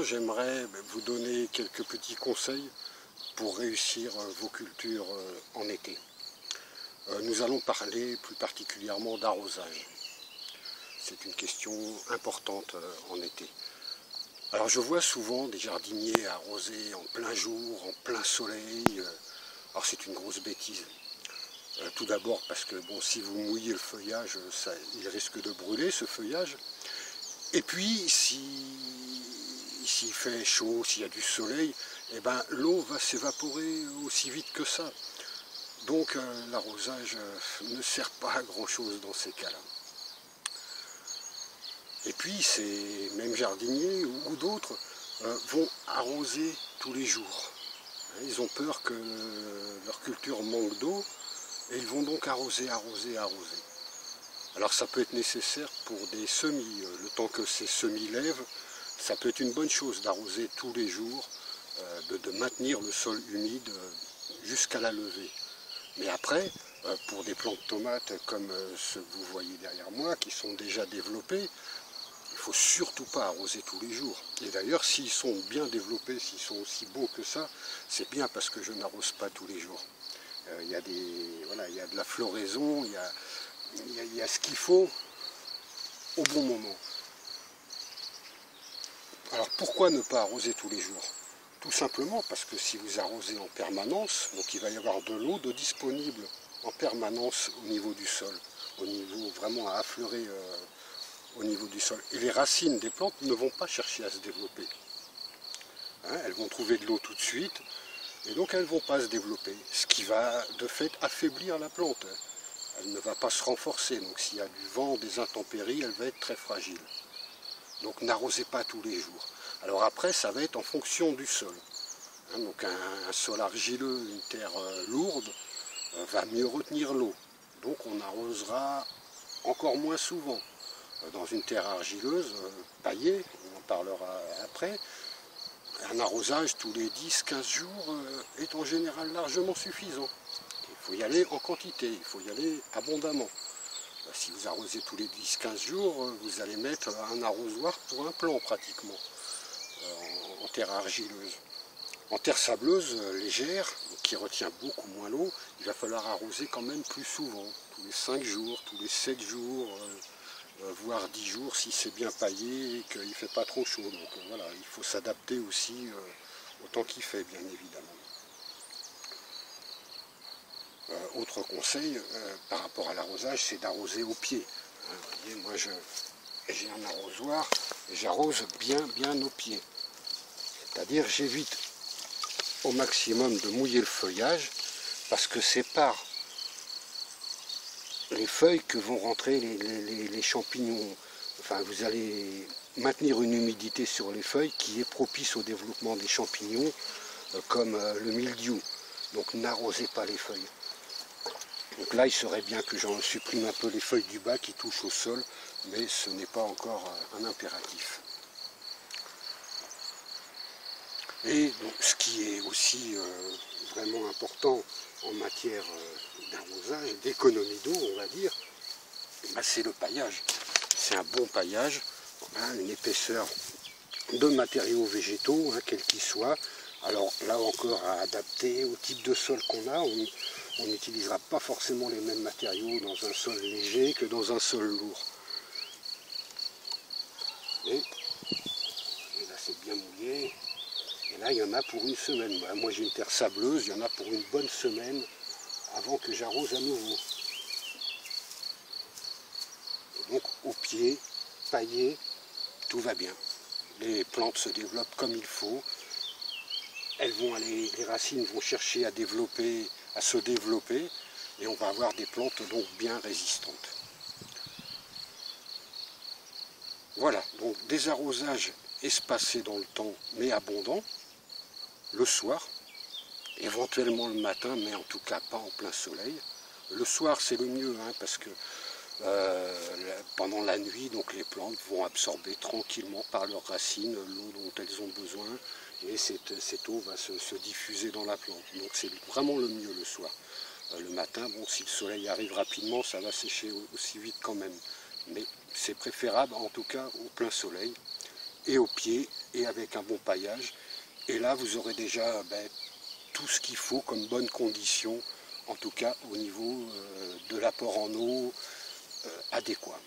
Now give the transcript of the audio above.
J'aimerais vous donner quelques petits conseils pour réussir vos cultures en été. Nous allons parler plus particulièrement d'arrosage. C'est une question importante en été. Alors je vois souvent des jardiniers arroser en plein jour, en plein soleil. Alors c'est une grosse bêtise. Tout d'abord parce que bon, si vous mouillez le feuillage, il risque de brûler ce feuillage. Et puis s'il fait chaud, s'il y a du soleil, eh ben, l'eau va s'évaporer aussi vite que ça. Donc l'arrosage ne sert pas à grand chose dans ces cas-là. Et puis ces mêmes jardiniers ou d'autres vont arroser tous les jours. Ils ont peur que leur culture manque d'eau et ils vont donc arroser. Alors ça peut être nécessaire pour des semis. Le temps que ces semis lèvent, ça peut être une bonne chose d'arroser tous les jours, de maintenir le sol humide jusqu'à la levée. Mais après, pour des plants de tomates comme ceux que vous voyez derrière moi, qui sont déjà développés, il ne faut surtout pas arroser tous les jours. Et d'ailleurs, s'ils sont bien développés, s'ils sont aussi beaux que ça, c'est bien parce que je n'arrose pas tous les jours. Il y a de la floraison, il y a ce qu'il faut au bon moment. Alors pourquoi ne pas arroser tous les jours? Tout simplement parce que si vous arrosez en permanence, donc il va y avoir de l'eau disponible en permanence au niveau du sol, au niveau vraiment à affleurer au niveau du sol. Et les racines des plantes ne vont pas chercher à se développer. Elles vont trouver de l'eau tout de suite, et donc elles ne vont pas se développer, ce qui va de fait affaiblir la plante. Elle ne va pas se renforcer, donc s'il y a du vent, des intempéries, elle va être très fragile. Donc n'arrosez pas tous les jours. Alors après, ça va être en fonction du sol. Donc un sol argileux, une terre lourde, va mieux retenir l'eau. Donc on arrosera encore moins souvent. Dans une terre argileuse, paillée, on en parlera après, un arrosage tous les 10-15 jours est en général largement suffisant. Il faut y aller en quantité, il faut y aller abondamment. Si vous arrosez tous les 10-15 jours, vous allez mettre un arrosoir pour un plant pratiquement, en terre argileuse. En terre sableuse, légère, qui retient beaucoup moins l'eau, il va falloir arroser quand même plus souvent, tous les 5 jours, tous les 7 jours, voire 10 jours si c'est bien paillé et qu'il ne fait pas trop chaud. Donc voilà, il faut s'adapter aussi au temps qu'il fait, bien évidemment. Autre conseil par rapport à l'arrosage, c'est d'arroser au pied. Vous voyez, moi j'ai un arrosoir et j'arrose bien au pied. C'est-à-dire j'évite au maximum de mouiller le feuillage parce que c'est par les feuilles que vont rentrer les champignons. Enfin, vous allez maintenir une humidité sur les feuilles qui est propice au développement des champignons comme le mildiou. Donc n'arrosez pas les feuilles. Donc là, il serait bien que j'en supprime un peu les feuilles du bas qui touchent au sol, mais ce n'est pas encore un impératif. Et donc, ce qui est aussi vraiment important en matière d'arrosage, d'économie d'eau, on va dire, c'est le paillage. C'est un bon paillage, une épaisseur de matériaux végétaux, quels qu'ils soient. Alors là encore, à adapter au type de sol qu'on a, on n'utilisera pas forcément les mêmes matériaux dans un sol léger que dans un sol lourd. Et là c'est bien mouillé. Et là il y en a pour une semaine. Moi j'ai une terre sableuse, il y en a pour une bonne semaine avant que j'arrose à nouveau. Et donc au pied, paillé, tout va bien. Les plantes se développent comme il faut. Les racines vont chercher à se développer et on va avoir des plantes donc bien résistantes. Voilà, donc des arrosages espacés dans le temps mais abondants, le soir, éventuellement le matin, mais en tout cas pas en plein soleil. Le soir c'est le mieux parce que pendant la nuit, donc les plantes vont absorber tranquillement par leurs racines l'eau dont elles ont besoin et cette eau va se diffuser dans la plante. Donc c'est vraiment le mieux le soir. Le matin, bon, si le soleil arrive rapidement, ça va sécher aussi vite quand même. Mais c'est préférable en tout cas au plein soleil et au pied et avec un bon paillage. Et là, vous aurez déjà tout ce qu'il faut comme bonnes conditions, en tout cas au niveau de l'apport en eau adéquat.